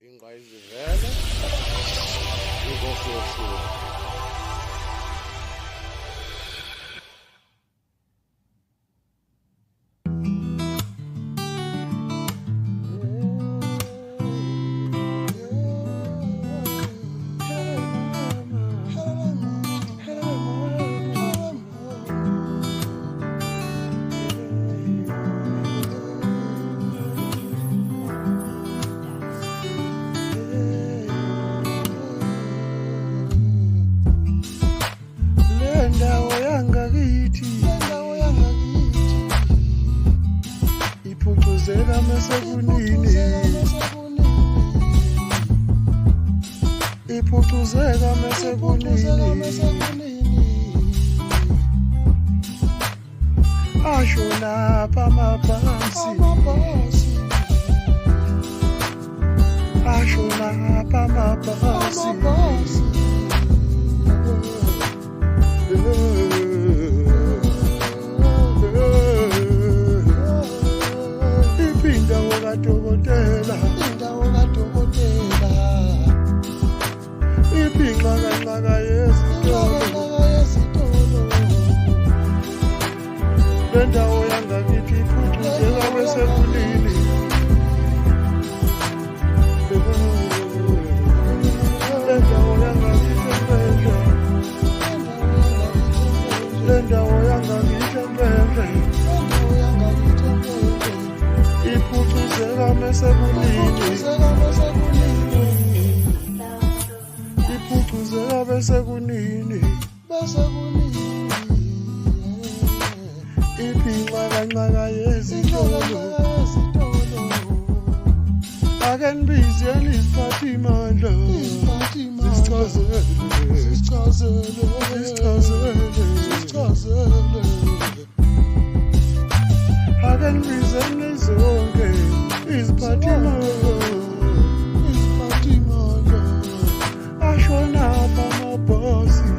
ingayizivele inkosi yosuku. Iphucuzeka mesekunini, iphucuzeka mesekunini, ashona phamabhasi, ashona phamabhasi. Dokotela, indawo kadokotela, iphinxakanxaka yezitolo, le ndawo yangakithi iphucuzeka mesekunini, le ndawo yangakithi empendle, le ndawo yangakithi empendle, iphucuzeka mesekunini, iphucuzeka mesekunini, iphinxakanxaka yezitolo, ake nibize iziphathimandla zisichazele ake nibize nizonke iziphathimandla ashona phamabhasi,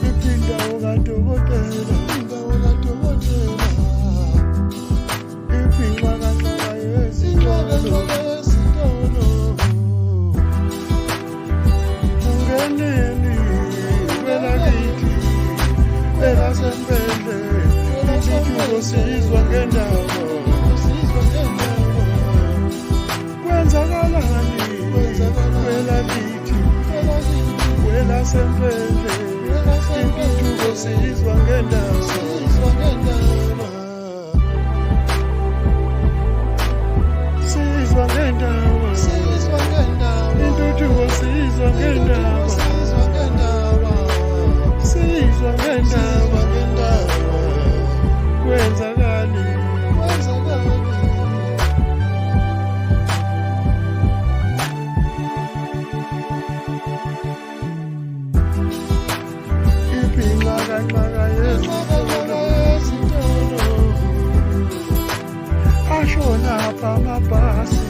iphindawo kadokotela, iphinxakanxaka yezitolo, ungeneni kwelakithi elasempendle, intuthuko sizwa ngendaba, kwenzakalani kwelakithi kwelasempendle, intuthuko sizwa ngendaba, sizwa ngendaba, intuthuko sizwa ngendaba, sizwa ngendaba, kwenzakani iphinxakanxaka yezitolo, ashona phamabhasi,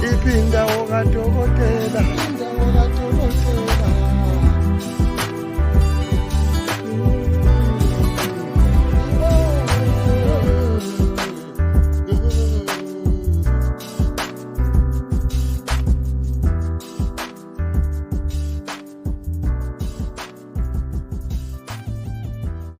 iphindawo kadokotela,